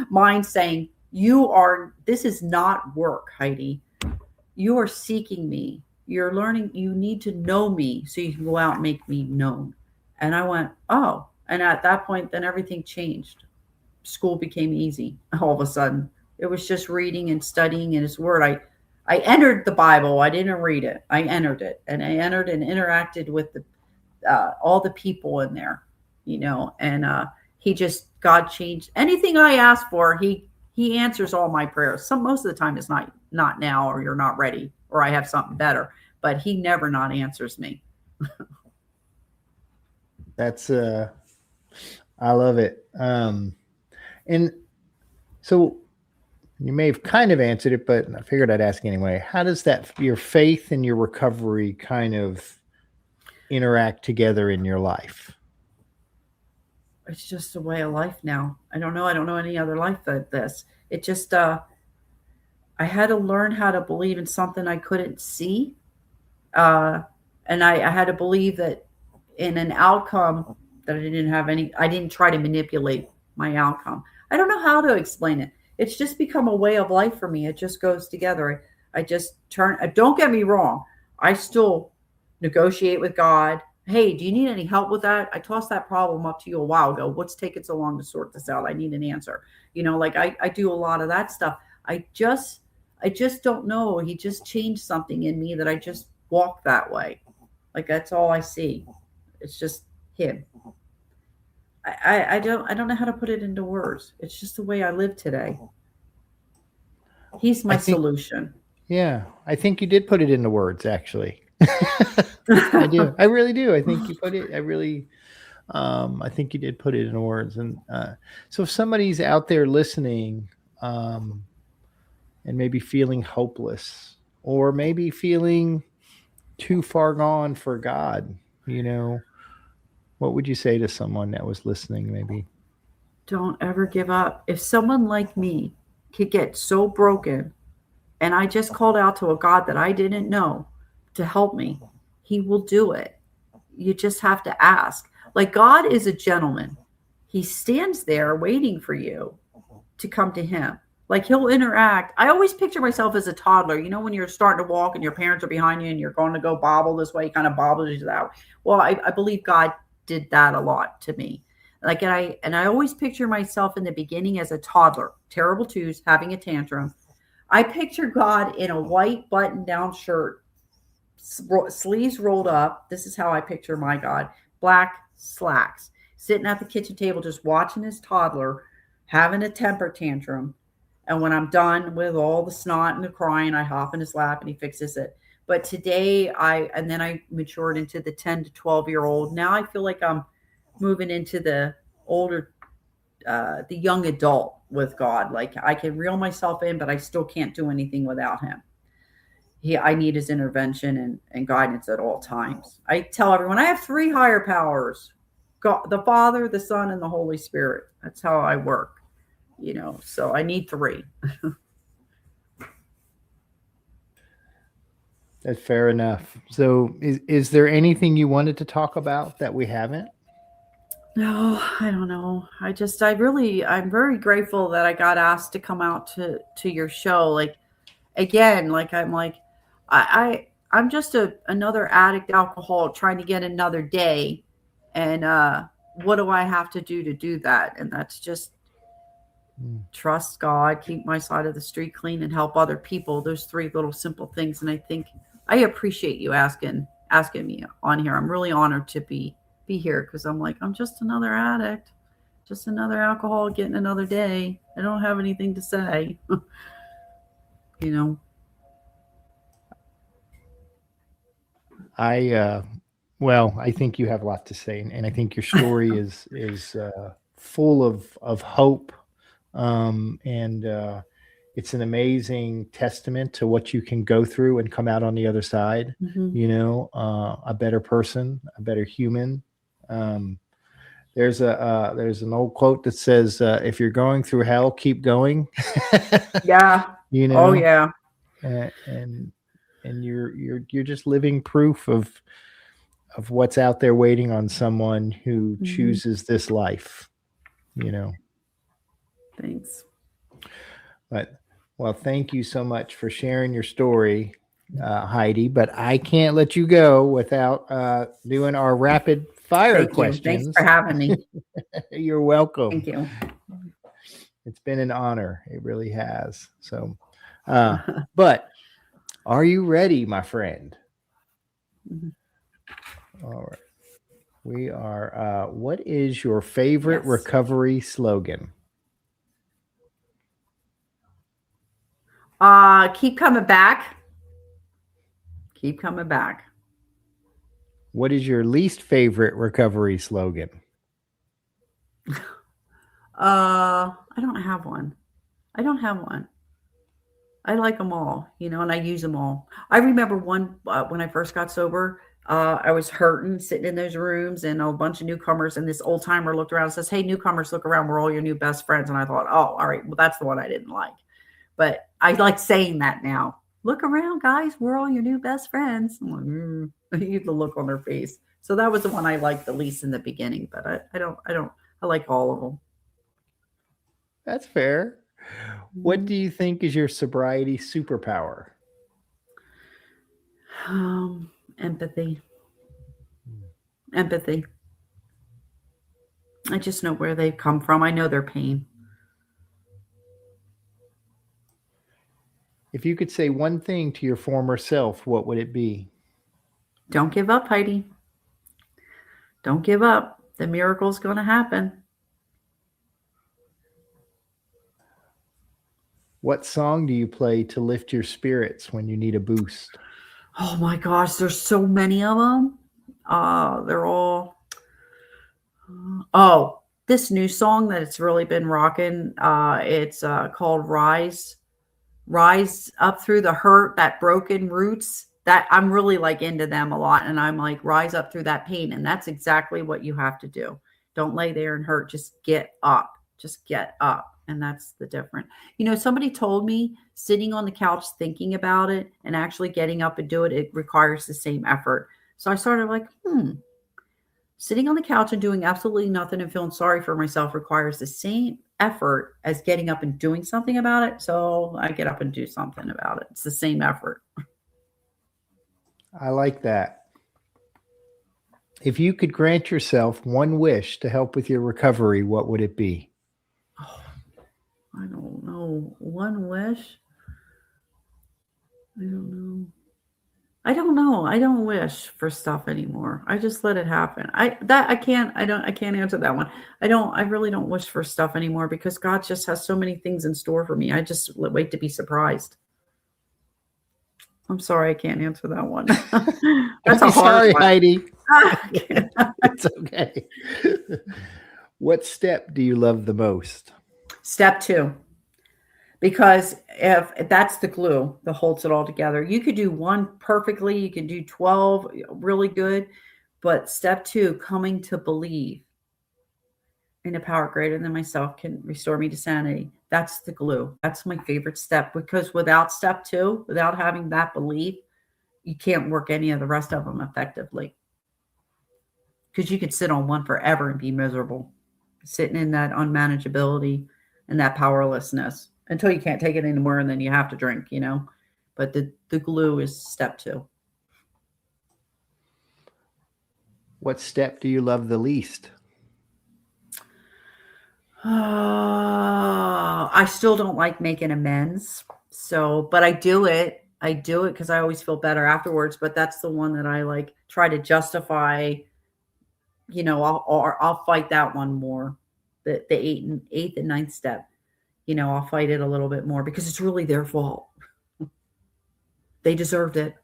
mind saying, this is not work, Heidi. You are seeking me. You're learning. You need to know me so you can go out and make me known. And I went, oh. And at that point, then everything changed. School became easy all of a sudden. It was just reading and studying in his word. I entered the Bible. I didn't read it. I entered it. And I entered and interacted with all the people in there, and God changed anything I asked for. He answers all my prayers. Most of the time it's not now, or you're not ready, or I have something better, but he never not answers me. That's I love it. And so you may have kind of answered it, but I figured I'd ask anyway. How does your faith and your recovery kind of interact together in your life? It's just a way of life now. I don't know any other life like this. It just I had to learn how to believe in something I couldn't see, and I had to believe that in an outcome that I didn't try to manipulate my outcome. I don't know how to explain it. It's just become a way of life for me. It just goes together. I just don't get me wrong. I still negotiate with God. Hey, do you need any help with that? I tossed that problem up to you a while ago. What's taking so long to sort this out? I need an answer. I do a lot of that stuff. I just don't know. He just changed something in me that I just walk that way. Like, that's all I see. It's just him. I don't know how to put it into words. It's just the way I live today. He's my solution. Yeah, I think you did put it into words, actually. I do. I really do. I think you put it. I think you did put it into words. And so if somebody's out there listening, and maybe feeling hopeless, or maybe feeling too far gone for God, what would you say to someone that was listening? Maybe don't ever give up. If someone like me could get so broken, and I just called out to a God that I didn't know to help me, he will do it. You just have to ask. Like, God is a gentleman. He stands there waiting for you to come to him. Like, he'll interact. I always picture myself as a toddler. When you're starting to walk and your parents are behind you and you're going to go bobble this way, kind of bobble you that way. Well, I believe God did that a lot to me. Like, and I always picture myself in the beginning as a toddler, terrible twos, having a tantrum. I picture God in a white button-down shirt, sleeves rolled up. This is how I picture my God. Black slacks, sitting at the kitchen table, just watching his toddler having a temper tantrum. And when I'm done with all the snot and the crying, I hop in his lap and he fixes it. But today and then I matured into the 10 to 12-year-old. Now I feel like I'm moving into the older, the young adult with God. Like I can reel myself in, but I still can't do anything without him. I need his intervention and guidance at all times. I tell everyone I have three higher powers: God, the Father, the Son, and the Holy Spirit. That's how I work, so I need three. That's fair enough. So is there anything you wanted to talk about that we haven't? No, I don't know. I'm very grateful that I got asked to come out to your show. Like, again, I'm just another addict, alcoholic, trying to get another day. And what do I have to do that? And that's just trust God, keep my side of the street clean, and help other people. Those three little simple things. And I think I appreciate you asking me on here. I'm really honored to be here, because I'm just another addict, just another alcoholic getting another day. I don't have anything to say. I think you have a lot to say, and I think your story is full of hope, and it's an amazing testament to what you can go through and come out on the other side. A better person, a better human. There's an old quote that says, "If you're going through hell, keep going." Yeah. Oh yeah. And you're just living proof of what's out there waiting on someone who chooses this life. Thanks. But thank you so much for sharing your story, Heidi. But I can't let you go without doing our rapid fire questions. Thanks for having me. You're welcome. Thank you. It's been an honor. It really has. So, but are you ready, my friend? All right. We are. What is your favorite recovery slogan? Keep coming back. Keep coming back. What is your least favorite recovery slogan? I don't have one. I like them all, and I use them all. I remember one when I first got sober. I was hurting, sitting in those rooms, and a bunch of newcomers. And this old timer looked around and says, "Hey, newcomers, look around. We're all your new best friends." And I thought, "Oh, all right. Well, that's the one I didn't like." But I like saying that now. Look around, guys. We're all your new best friends. I'm like, you the look on their face. So that was the one I liked the least in the beginning. But I like all of them. That's fair. What do you think is your sobriety superpower? Empathy. I just know where they come from. I know their pain. If you could say one thing to your former self, what would it be? Don't give up, Heidi. Don't give up. The miracle's going to happen. What song do you play to lift your spirits when you need a boost? Oh my gosh, there's so many of them. They're all. This new song that it's really been rocking. It's called "Rise." Rise up through the hurt, that broken roots. That I'm really like into them a lot, and I'm like, rise up through that pain, and that's exactly what you have to do. Don't lay there and hurt. Just get up. And that's the difference. Somebody told me sitting on the couch thinking about it and actually getting up and do it, it requires the same effort. So I started like, sitting on the couch and doing absolutely nothing and feeling sorry for myself requires the same effort as getting up and doing something about it. So I get up and do something about it. It's the same effort. I like that. If you could grant yourself one wish to help with your recovery, what would it be? Oh, I don't know. One wish? I don't know. I don't wish for stuff anymore. I just let it happen. I can't answer that one. I really don't wish for stuff anymore because God just has so many things in store for me. I just wait to be surprised. I'm sorry, I can't answer that one. Don't That's be a hard sorry, one. Heidi. It's okay. What step do you love the most? Step 2, because if that's the glue that holds it all together. You could do one perfectly, you can do 12 really good, but step 2, coming to believe in a power greater than myself can restore me to sanity. That's the glue. That's my favorite step, because without step 2, without having that belief, you can't work any of the rest of them effectively. Because you could sit on one forever and be miserable, sitting in that unmanageability and that powerlessness until you can't take it anymore, and then you have to drink, But the glue is step 2. What step do you love the least? I still don't like making amends. But I do it. I do it because I always feel better afterwards. But that's the one that I like try to justify. I'll fight that one more. The eighth and ninth step. I'll fight it a little bit more because it's really their fault. They deserved it.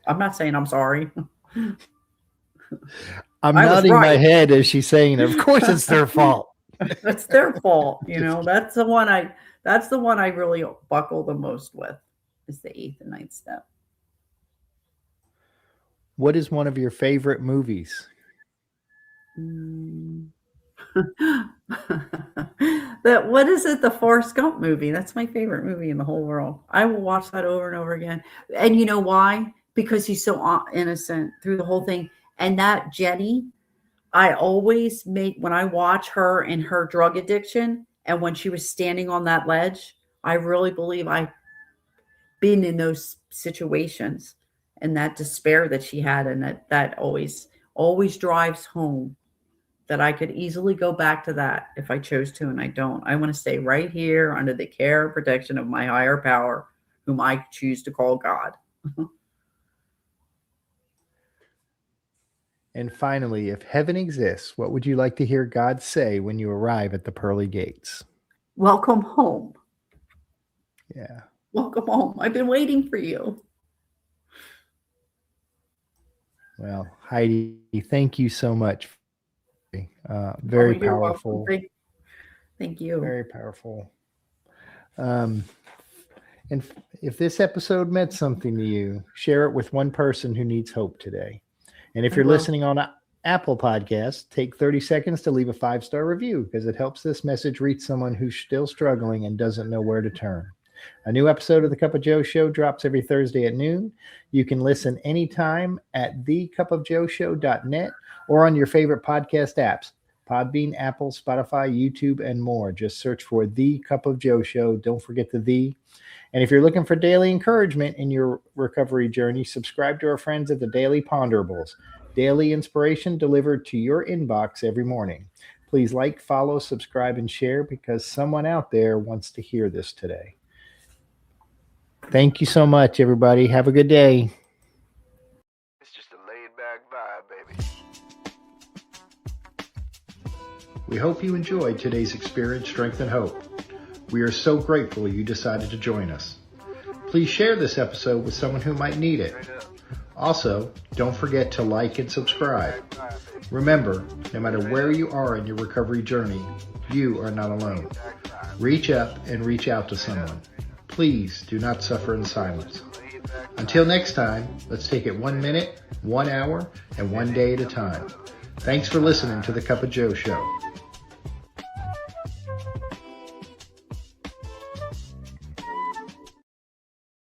I'm not saying I'm sorry. I'm nodding my head as she's saying, of course it's their fault. It's their fault. That's the one I really buckle the most with, is the 8th and 9th step. What is one of your favorite movies? What is it? The Forrest Gump movie. That's my favorite movie in the whole world. I will watch that over and over again. And you know why? Because he's so innocent through the whole thing. And that Jenny, I always when I watch her in her drug addiction, and when she was standing on that ledge, I really believe I've been in those situations, and that despair that she had, and that always drives home that I could easily go back to that if I chose to, and I don't. I want to stay right here under the care and protection of my higher power, whom I choose to call God. And finally, if heaven exists, what would you like to hear God say when you arrive at the pearly gates? Welcome home. Yeah. Welcome home. I've been waiting for you. Well, Heidi, thank you so much. Very powerful. Thank you. Very powerful. And if this episode meant something to you, share it with one person who needs hope today. And if you're listening on Apple Podcasts, take 30 seconds to leave a 5-star review, because it helps this message reach someone who's still struggling and doesn't know where to turn. A new episode of The Cup of Joe Show drops every Thursday at noon. You can listen anytime at thecupofjoeshow.net or on your favorite podcast apps: Podbean, Apple, Spotify, YouTube, and more. Just search for The Cup of Joe Show. Don't forget the "the." And if you're looking for daily encouragement in your recovery journey, subscribe to our friends at the Daily Ponderables. Daily inspiration delivered to your inbox every morning. Please like, follow, subscribe, and share, because someone out there wants to hear this today. Thank you so much, everybody. Have a good day. It's just a laid-back vibe, baby. We hope you enjoyed today's Experience, Strength, and Hope. We are so grateful you decided to join us. Please share this episode with someone who might need it. Also, don't forget to like and subscribe. Remember, no matter where you are in your recovery journey, you are not alone. Reach up and reach out to someone. Please do not suffer in silence. Until next time, let's take it 1 minute, 1 hour, and 1 day at a time. Thanks for listening to The Cup of Joe Show.